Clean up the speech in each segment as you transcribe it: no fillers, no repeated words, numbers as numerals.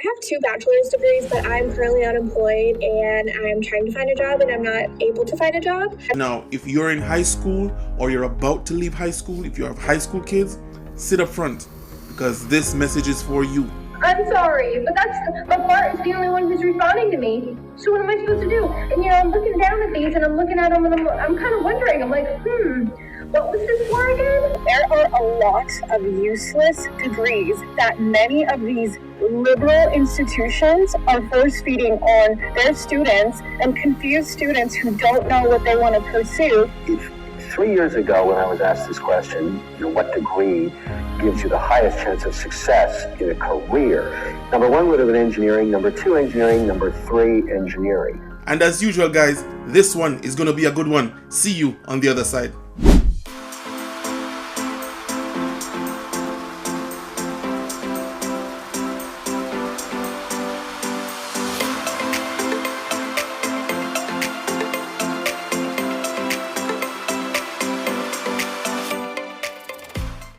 have 2 bachelor's degrees, but I'm currently unemployed and I'm trying to find a job and I'm not able to find a job. Now, if you're in high school or you're about to leave high school, if you have high school kids, sit up front because this message is for you. I'm sorry, but Bart is the only one who's responding to me. So what am I supposed to do? And I'm looking down at these and I'm looking at them and I'm kind of wondering. I'm like, what was this for again? There are a lot of useless degrees that many of these liberal institutions are force feeding on their students and confuse students who don't know what they want to pursue. 3 years ago, when I was asked this question, what degree gives you the highest chance of success in a career? Number 1 would have been engineering, number 2 engineering, number 3 engineering. And as usual, guys, this one is going to be a good one. See you on the other side.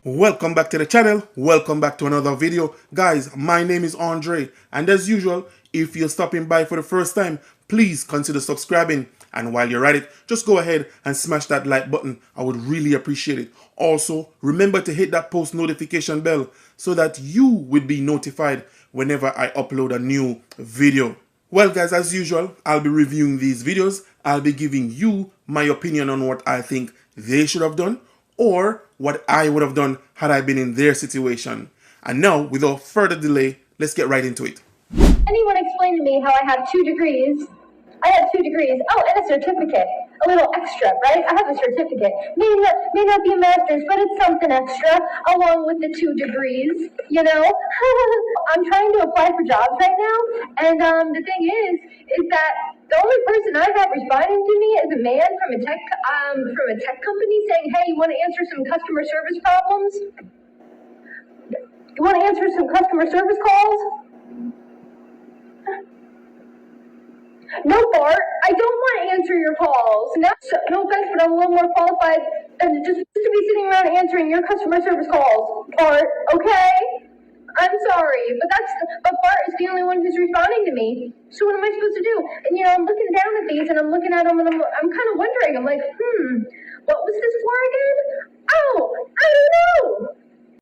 Welcome back to the channel. Welcome back to another video. Guys, my name is Andre, and as usual, if you're stopping by for the first time, please consider subscribing, and while you're at it, just go ahead and smash that like button. I would really appreciate it. Also, remember to hit that post notification bell so that you will be notified whenever I upload a new video. Well guys, as usual, I'll be reviewing these videos. I'll be giving you my opinion on what I think they should have done, or what I would have done had I been in their situation. And now, without further delay, let's get right into it. Anyone explain to me how I have 2 degrees? I have 2 degrees. Oh, and a certificate. A little extra, right? I have a certificate. May not be a master's, but it's something extra, along with the 2 degrees, I'm trying to apply for jobs right now, and the thing is that the only person I have responding to me is a man from a tech company saying, hey, you want to answer some customer service problems? You want to answer some customer service calls? No, Bart, I don't want to answer your calls. No offense, but I'm a little more qualified than just to be sitting around answering your customer service calls, Bart, okay? I'm sorry, but Bart is the only one who's responding to me. So what am I supposed to do? And I'm looking down at these and I'm looking at them and I'm kind of wondering. I'm like, what was this for again? Oh, I don't know.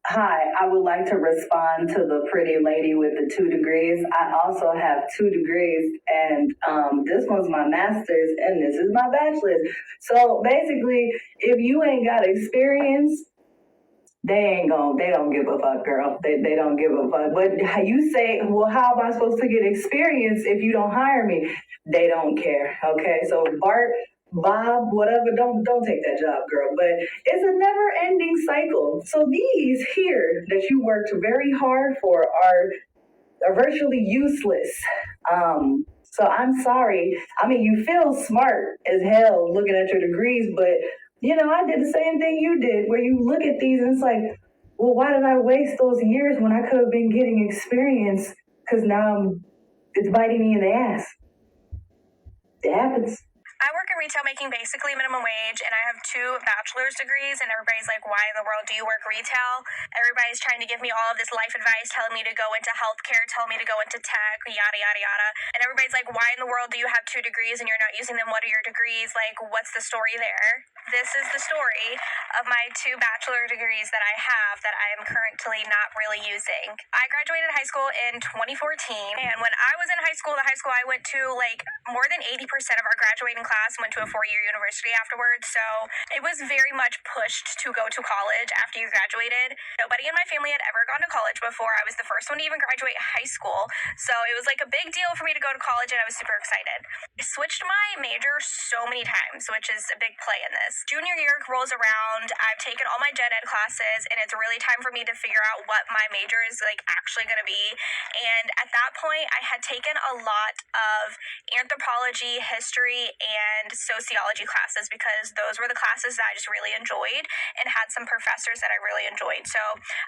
Hi, I would like to respond to the pretty lady with the 2 degrees. I also have 2 degrees, and this one's my master's, and this is my bachelor's. So basically, if you ain't got experience, they don't give a fuck, girl. They don't give a fuck. But you say, well, how am I supposed to get experience if you don't hire me? They don't care, okay? So Bart, Bob, whatever, don't take that job, girl. But it's a never-ending cycle. So these here that you worked very hard for are virtually useless. So I'm sorry. I mean, you feel smart as hell looking at your degrees, but I did the same thing you did, where you look at these and it's like, well, why did I waste those years when I could have been getting experience? Because now it's biting me in the ass. It happens. I work in retail making basically minimum wage, and I have 2 bachelor's degrees, and everybody's like, why in the world do you work retail? Everybody's trying to give me all of this life advice, telling me to go into healthcare, telling me to go into tech, yada, yada, yada. And everybody's like, why in the world do you have 2 degrees and you're not using them? What are your degrees? Like, what's the story there? This is the story of my 2 bachelor degrees that I have that I am currently not really using. I graduated high school in 2014, and when I was in high school, the high school I went to, like, more than 80% of our graduating class went to a 4-year university afterwards, so it was very much pushed to go to college after you graduated. Nobody in my family had ever gone to college before. I was the first one to even graduate high school, so it was like a big deal for me to go to college, and I was super excited. I switched my major so many times, which is a big play in this. Junior year rolls around, I've taken all my gen ed classes, and it's really time for me to figure out what my major is like actually going to be. And at that point, I had taken a lot of anthropology, history, and sociology classes because those were the classes that I just really enjoyed and had some professors that I really enjoyed. So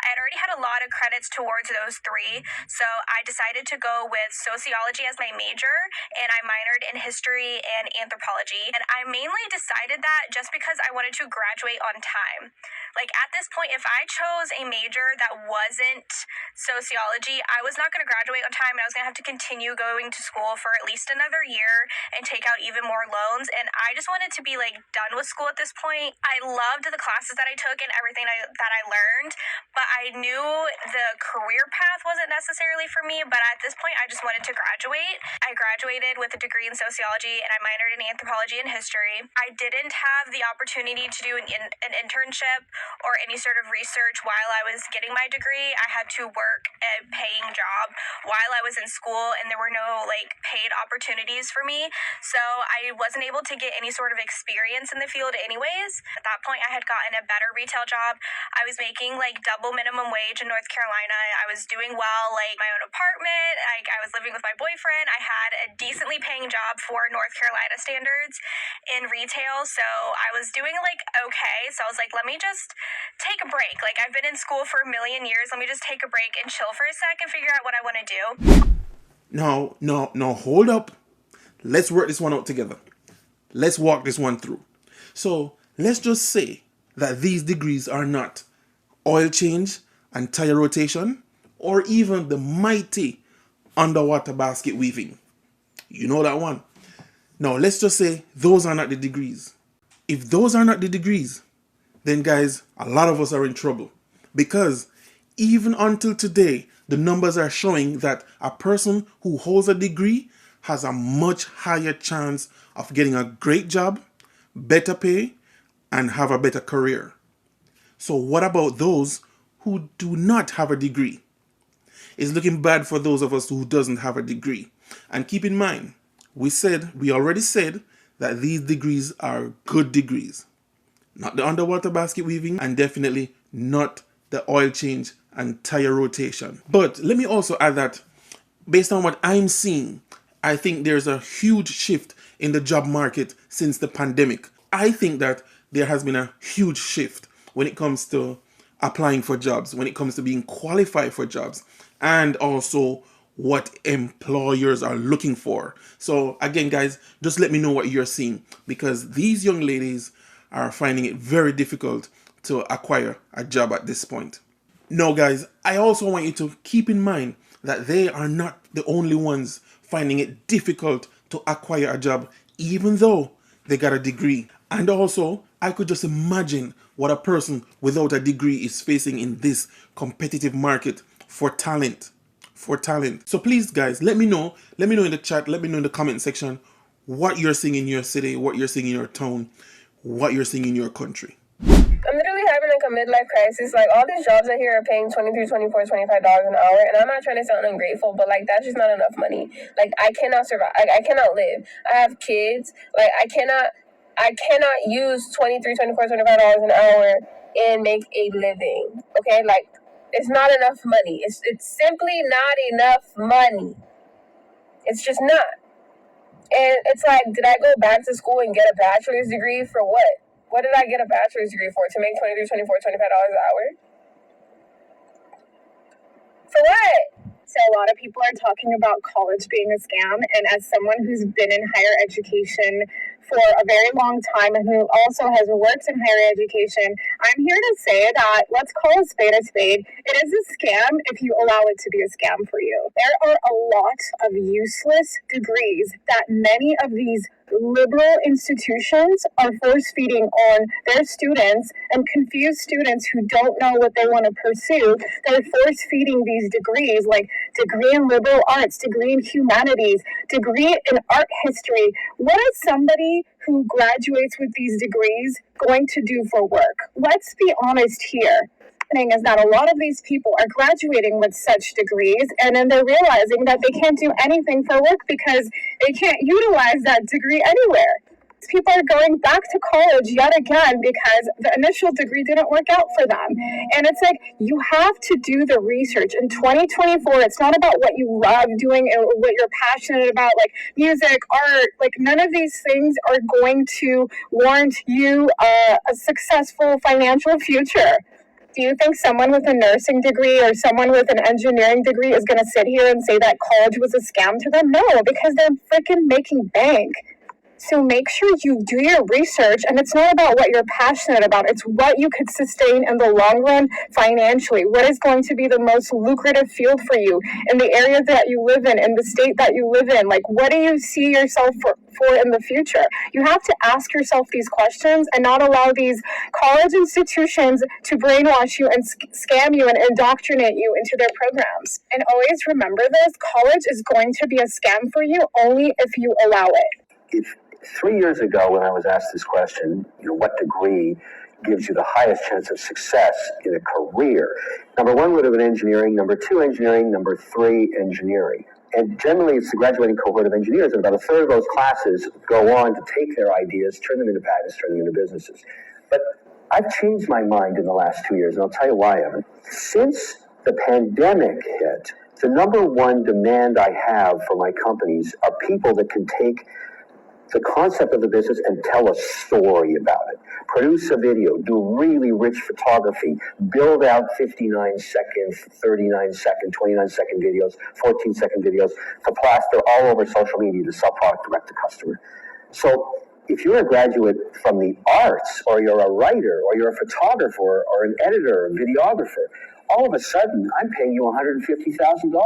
I had already had a lot of credits towards those three. So I decided to go with sociology as my major, and I minored in history and anthropology. And I mainly decided that just because I wanted to graduate on time. Like at this point, if I chose a major that wasn't sociology, I was not going to graduate on time, and I was going to have to continue going to school for at least another year and take out even more loans. And I just wanted to be like done with school at this point. I loved the classes that I took and everything that I learned, but I knew the career path wasn't necessarily for me. But at this point, I just wanted to graduate. I graduated with a degree in sociology, and I minored in anthropology and history. I didn't have the opportunity to do an internship or any sort of research while I was getting my degree. I had to work a paying job while I was in school, and there were no like paid opportunities for me. So I wasn't able to get any sort of experience in the field anyways. At that point, I had gotten a better retail job. I was making like double minimum wage in North Carolina. I was doing well, like my own apartment. I was living with my boyfriend. I had a decently paying job for North Carolina standards in retail. So I was doing like okay. So I was like, let me just take a break. Like I've been in school for a million years. Let me just take a break and chill for a sec and figure out what I want to do. No, hold up. Let's work this one out together. Let's walk this one through. So let's just say that these degrees are not oil change and tire rotation, or even the mighty underwater basket weaving. You know that one. Now let's just say those are not the degrees. If those are not the degrees, then guys, a lot of us are in trouble, because even until today, the numbers are showing that a person who holds a degree has a much higher chance of getting a great job, better pay, and have a better career. So what about those who do not have a degree? It's looking bad for those of us who doesn't have a degree. And keep in mind, we already said that these degrees are good degrees. Not the underwater basket weaving, and definitely not the oil change and tire rotation. But let me also add that based on what I'm seeing, I think there's a huge shift in the job market since the pandemic. I think that there has been a huge shift when it comes to applying for jobs, when it comes to being qualified for jobs, and also what employers are looking for. So again, guys, just let me know what you're seeing, because these young ladies are finding it very difficult to acquire a job at this point. No, guys, I also want you to keep in mind that they are not the only ones finding it difficult to acquire a job, even though they got a degree. And also, I could just imagine what a person without a degree is facing in this competitive market for talent. So please, guys, let me know in the chat, let me know in the comment section what you're seeing in your city, what you're seeing in your town, what you're seeing in your country. I'm literally having like a midlife crisis. Like all these jobs I hear are paying $23, $24, $25 an hour, and I'm not trying to sound ungrateful, but like that's just not enough money. Like I cannot survive. I cannot live. I have kids. Like I cannot use $23, $24, $25 an hour and make a living. Okay, like it's not enough money. It's simply not enough money. It's just not. And it's like, did I go back to school and get a bachelor's degree for what? What did I get a bachelor's degree for? To make $23, $24, $25 an hour? For what? So a lot of people are talking about college being a scam, and as someone who's been in higher education for a very long time and who also has worked in higher education, I'm here to say that let's call a spade a spade. It is a scam if you allow it to be a scam for you. There are a lot of useless degrees that many of these liberal institutions are force feeding on their students, and confused students who don't know what they want to pursue. They're force feeding these degrees, like degree in liberal arts, degree in humanities, degree in art history. What is somebody who graduates with these degrees going to do for work? Let's be honest here. Is that a lot of these people are graduating with such degrees, and then they're realizing that they can't do anything for work because they can't utilize that degree anywhere. People are going back to college yet again because the initial degree didn't work out for them. And it's like, you have to do the research. In 2024, it's not about what you love doing or what you're passionate about, like music, art, like none of these things are going to warrant you a successful financial future. Do you think someone with a nursing degree or someone with an engineering degree is going to sit here and say that college was a scam to them? No, because they're freaking making bank. So make sure you do your research, and it's not about what you're passionate about. It's what you could sustain in the long run financially. What is going to be the most lucrative field for you in the area that you live in the state that you live in? Like, what do you see yourself for in the future? You have to ask yourself these questions and not allow these college institutions to brainwash you and scam you and indoctrinate you into their programs. And always remember this, college is going to be a scam for you only if you allow it. If 3 years ago, when I was asked this question, what degree gives you the highest chance of success in a career? Number one would have been engineering, number two, engineering, number three, engineering. And generally, it's the graduating cohort of engineers, and about a third of those classes go on to take their ideas, turn them into patents, turn them into businesses. But I've changed my mind in the last 2 years, and I'll tell you why, Evan. Since the pandemic hit, the number one demand I have for my companies are people that can take the concept of the business and tell a story about it. Produce a video, do really rich photography, build out 59-second, 39-second, 29-second videos, 14-second videos to plaster all over social media to sell product direct to customer. So if you're a graduate from the arts, or you're a writer, or you're a photographer, or an editor, or videographer, all of a sudden I'm paying you $150,000.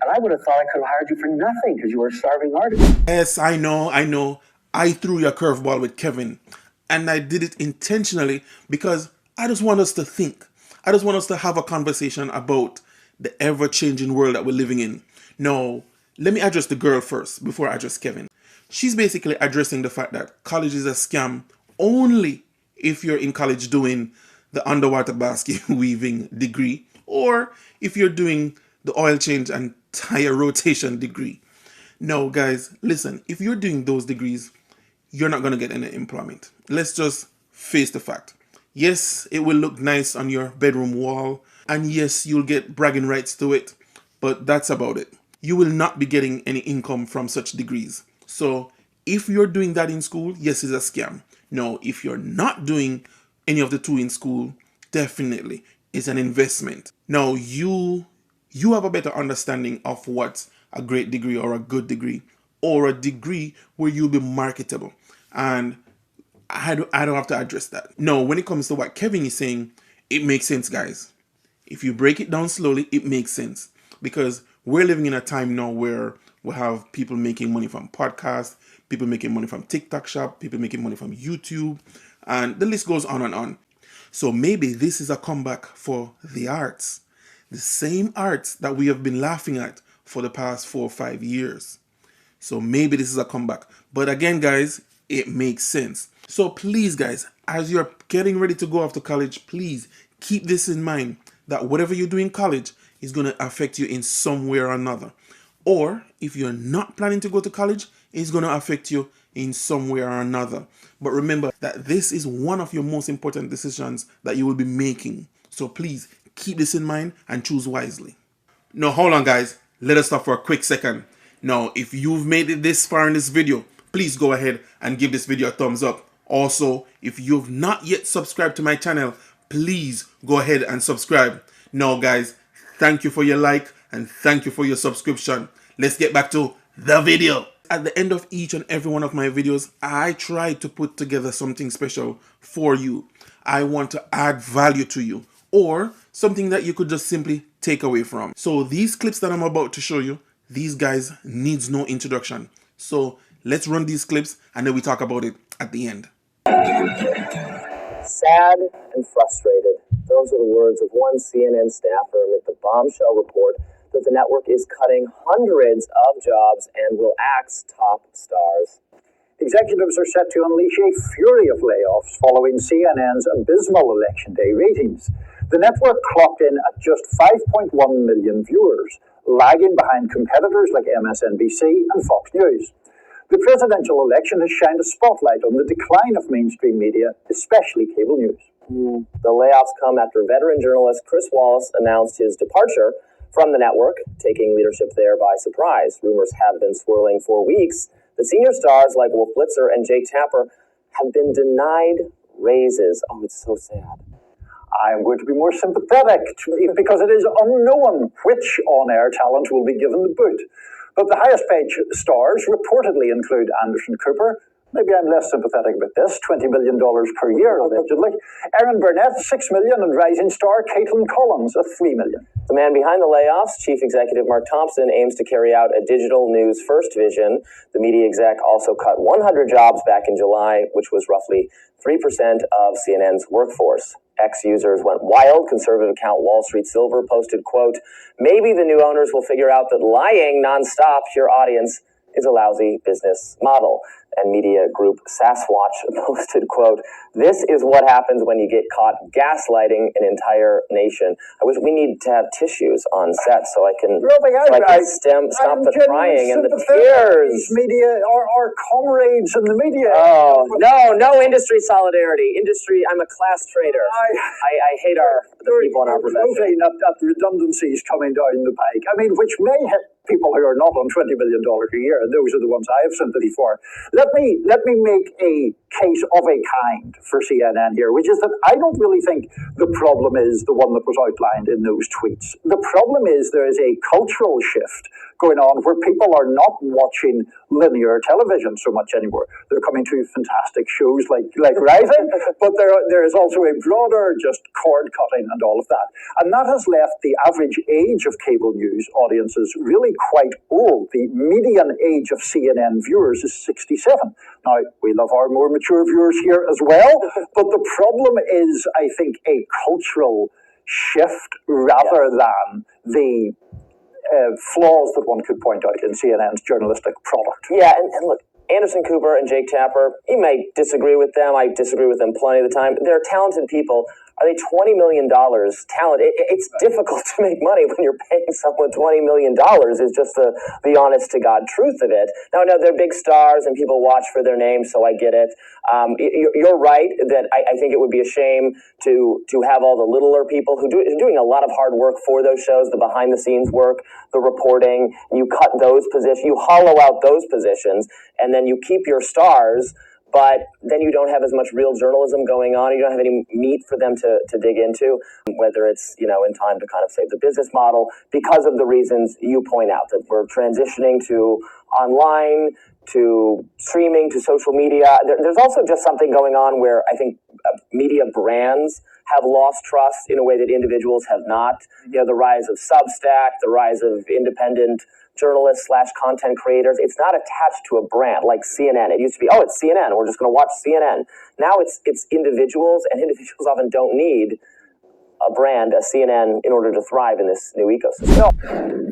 And I would have thought I could have hired you for nothing because you were a starving artist. Yes, I know. I threw you a curveball with Kevin. And I did it intentionally because I just want us to think. I just want us to have a conversation about the ever-changing world that we're living in. Now, let me address the girl first before I address Kevin. She's basically addressing the fact that college is a scam only if you're in college doing the underwater basket weaving degree, or if you're doing the oil change and tire rotation degree. No, guys, listen, if you're doing those degrees, you're not going to get any employment. Let's just face the fact. Yes, it will look nice on your bedroom wall, and yes, you'll get bragging rights to it, but that's about it. You will not be getting any income from such degrees. So if you're doing that in school, yes, it's a scam. No, if you're not doing any of the two in school, definitely it's an investment. Now, you have a better understanding of what a great degree or a good degree or a degree where you'll be marketable. And I don't have to address that. No, when it comes to what Kevin is saying, it makes sense, guys. If you break it down slowly, it makes sense. Because we're living in a time now where we have people making money from podcasts, people making money from TikTok shop, people making money from YouTube, and the list goes on and on. So maybe this is a comeback for the arts. The same arts that we have been laughing at for the past 4 or 5 years. So maybe this is a comeback. But again, guys, it makes sense. So please, guys, as you're getting ready to go off to college, please keep this in mind, that whatever you do in college is going to affect you in some way or another. Or if you're not planning to go to college, it's going to affect you in some way or another. But remember that this is one of your most important decisions that you will be making. So please keep this in mind and choose wisely. Now, hold on, guys. Let us stop for a quick second. Now, if you've made it this far in this video, please go ahead and give this video a thumbs up. Also, if you've not yet subscribed to my channel, please go ahead and subscribe. Now, guys, thank you for your like and thank you for your subscription. Let's get back to the video. At the end of each and every one of my videos, I try to put together something special for you. I want to add value to you, or something that you could just simply take away from. So these clips that I'm about to show you, these guys needs no introduction. So let's run these clips and then we talk about it at the end. Sad and frustrated. Those are the words of one CNN staffer amid the bombshell report that the network is cutting hundreds of jobs and will axe top stars. Executives are set to unleash a fury of layoffs following CNN's abysmal election day ratings. The network clocked in at just 5.1 million viewers, lagging behind competitors like MSNBC and Fox News. The presidential election has shined a spotlight on the decline of mainstream media, especially cable news. The layoffs come after veteran journalist Chris Wallace announced his departure from the network, taking leadership there by surprise. Rumors have been swirling for weeks that senior stars like Wolf Blitzer and Jake Tapper have been denied raises. Oh, it's so sad. I am going to be more sympathetic because it is unknown which on-air talent will be given the boot. But the highest paid stars reportedly include Anderson Cooper. Maybe I'm less sympathetic about this, $20 million per year, allegedly. Aaron Burnett, $6 million, and rising star Caitlin Collins at $3 million. The man behind the layoffs, Chief Executive Mark Thompson, aims to carry out a digital news first vision. The media exec also cut 100 jobs back in July, which was roughly 3% of CNN's workforce. Ex-users went wild. Conservative account Wall Street Silver posted, quote, "Maybe the new owners will figure out that lying nonstop to your audience is a lousy business model." And media group Sasquatch posted, quote, "This is what happens when you get caught gaslighting an entire nation." I wish we need to have tissues on set so I can, stop the crying and the tears. Media are comrades in the media. Oh, no industry solidarity. I'm a class traitor. I hate the people in our profession. At redundancies coming down the pike. I mean, which may hit people who are not on $20 million a year, and those are the ones I have sympathy for. Let me make a case of a kind for CNN here, which is that I don't really think the problem is the one that was outlined in those tweets. The problem is there is a cultural shift going on where people are not watching linear television so much anymore. They're coming to fantastic shows like Rising, but there is also a broader just cord cutting and all of that. And that has left the average age of cable news audiences really quite old. The median age of CNN viewers is 67. Now, we love our more mature viewers here as well, but the problem is, I think, a cultural shift rather than the flaws that one could point out in CNN's journalistic product. Yeah, and look, Anderson Cooper and Jake Tapper, you may disagree with them. I disagree with them plenty of the time. They're talented people. Are they $20 million talent? It's difficult to make money when you're paying someone $20 million is just the honest to God truth of it. Now, no, they're big stars and people watch for their names, so I get it. You're right that I think it would be a shame to have all the littler people who are doing a lot of hard work for those shows, the behind the scenes work, the reporting. You cut those positions, you hollow out those positions, and then you keep your stars, but then you don't have as much real journalism going on. You don't have any meat for them to dig into, whether it's, in time to kind of save the business model because of the reasons you point out, that we're transitioning to online, to streaming, to social media. There's also just something going on where I think media brands have lost trust in a way that individuals have not. The rise of Substack, the rise of independent journalists / content creators. It's not attached to a brand like CNN. It used to be, it's CNN. We're just going to watch CNN. Now it's individuals, and individuals often don't need a brand, a CNN, in order to thrive in this new ecosystem.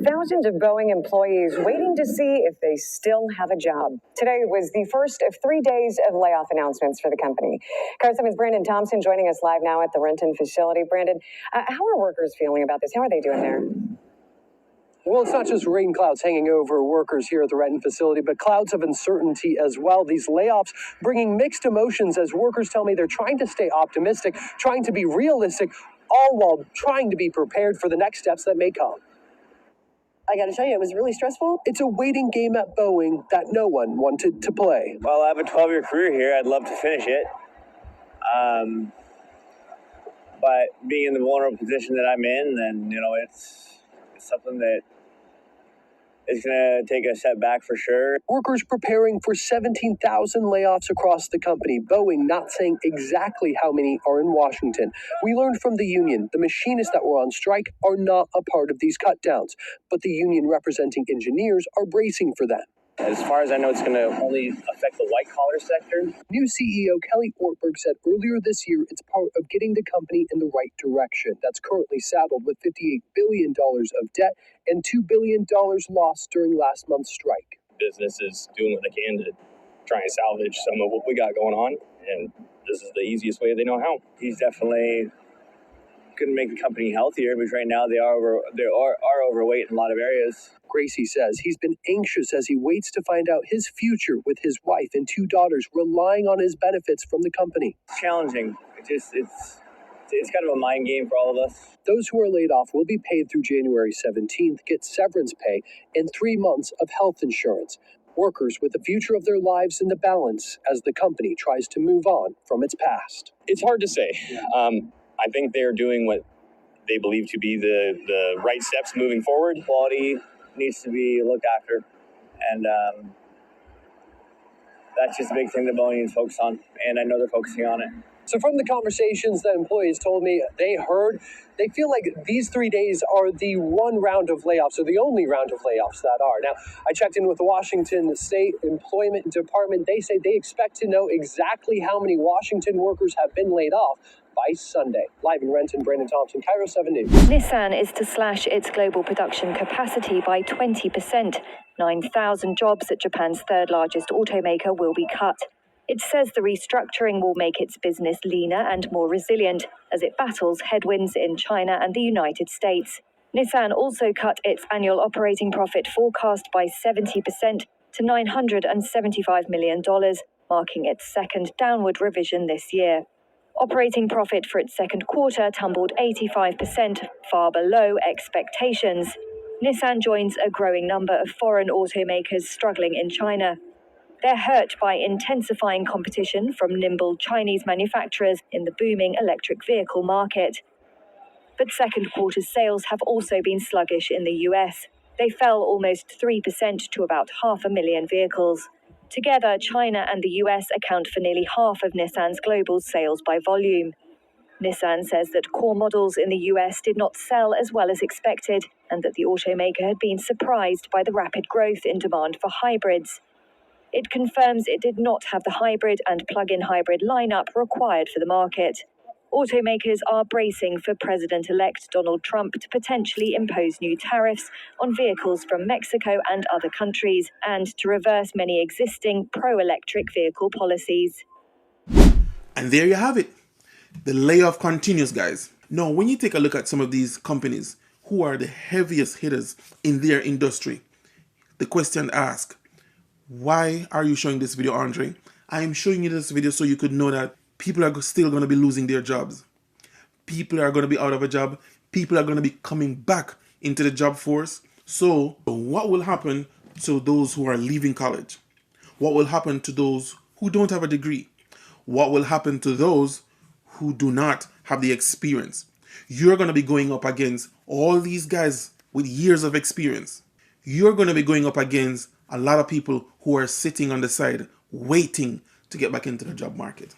Thousands of Boeing employees waiting to see if they still have a job. Today was the first of 3 days of layoff announcements for the company. Car 7's Brandon Thompson joining us live now at the Renton facility. Brandon, how are workers feeling about this? How are they doing there? Well, it's not just rain clouds hanging over workers here at the Renton facility, but clouds of uncertainty as well. These layoffs bringing mixed emotions as workers tell me they're trying to stay optimistic, trying to be realistic, all while trying to be prepared for the next steps that may come. I got to tell you, it was really stressful. It's a waiting game at Boeing that no one wanted to play. Well, I have a 12-year career here. I'd love to finish it. But being in the vulnerable position that I'm in, then, it's something that is going to take a setback for sure. Workers preparing for 17,000 layoffs across the company. Boeing not saying exactly how many are in Washington. We learned from the union the machinists that were on strike are not a part of these cutdowns, but the union representing engineers are bracing for that. As far as I know, it's going to only affect the white-collar sector. New CEO Kelly Ortberg said earlier this year it's part of getting the company in the right direction. That's currently saddled with $58 billion of debt and $2 billion lost during last month's strike. Business is doing what they can to try and salvage some of what we got going on, and this is the easiest way they know how. He's definitely going to make the company healthier, because right now they are overweight in a lot of areas. Gracie says he's been anxious as he waits to find out his future with his wife and 2 daughters, relying on his benefits from the company. It's challenging. It's kind of a mind game for all of us. Those who are laid off will be paid through January 17th, get severance pay, and 3 months of health insurance. Workers with the future of their lives in the balance as the company tries to move on from its past. It's hard to say. I think they're doing what they believe to be the right steps moving forward. Quality needs to be looked after, and that's just a big thing that Boeing needs to focus on, and I know they're focusing on it. So from the conversations that employees told me they heard, they feel like these 3 days are the one round of layoffs, or the only round of layoffs that are. Now, I checked in with the Washington State Employment Department. They say they expect to know exactly how many Washington workers have been laid off by Sunday. Live in Renton, Brandon Thompson, Cairo 7 News. Nissan is to slash its global production capacity by 20%. 9,000 jobs at Japan's third largest automaker will be cut. It says the restructuring will make its business leaner and more resilient as it battles headwinds in China and the United States. Nissan also cut its annual operating profit forecast by 70% to $975 million, marking its second downward revision this year. Operating profit for its second quarter tumbled 85%, far below expectations. Nissan joins a growing number of foreign automakers struggling in China. They're hurt by intensifying competition from nimble Chinese manufacturers in the booming electric vehicle market. But second quarter sales have also been sluggish in the US. They fell almost 3% to about 500,000 vehicles. Together, China and the US account for nearly half of Nissan's global sales by volume. Nissan says that core models in the US did not sell as well as expected, and that the automaker had been surprised by the rapid growth in demand for hybrids. It confirms it did not have the hybrid and plug-in hybrid lineup required for the market. Automakers are bracing for President-elect Donald Trump to potentially impose new tariffs on vehicles from Mexico and other countries, and to reverse many existing pro-electric vehicle policies. And there you have it. The layoff continues, guys. Now, when you take a look at some of these companies who are the heaviest hitters in their industry, the question asked, why are you showing this video, Andre? I am showing you this video so you could know that people are still going to be losing their jobs. People are going to be out of a job. People are going to be coming back into the job force. So what will happen to those who are leaving college? What will happen to those who don't have a degree? What will happen to those who do not have the experience? You're going to be going up against all these guys with years of experience. You're going to be going up against a lot of people who are sitting on the side waiting to get back into the job market.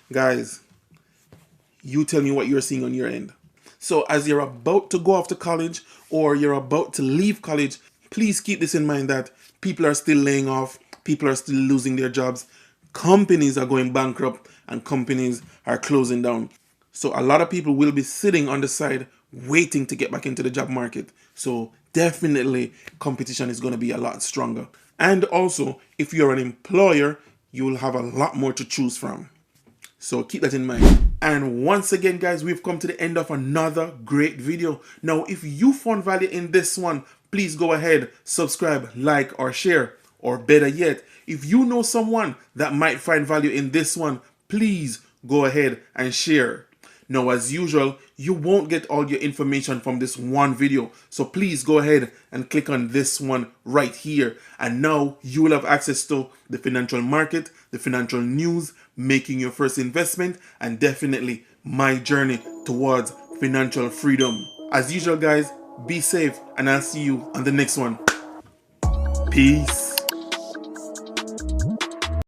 Guys, you tell me what you're seeing on your end. So as you're about to go off to college or you're about to leave college, please keep this in mind that people are still laying off, people are still losing their jobs, companies are going bankrupt, and companies are closing down. So a lot of people will be sitting on the side waiting to get back into the job market. So definitely competition is going to be a lot stronger. And also, if you're an employer, you will have a lot more to choose from. So keep that in mind. And once again, guys, we've come to the end of another great video. Now, if you found value in this one, please go ahead, subscribe, like, or share. Or better yet, if you know someone that might find value in this one, please go ahead and share. Now, as usual, you won't get all your information from this one video. So please go ahead and click on this one right here. And now you will have access to the financial market, the financial news, making your first investment, and definitely my journey towards financial freedom. As usual, guys, be safe, and I'll see you on the next one. Peace.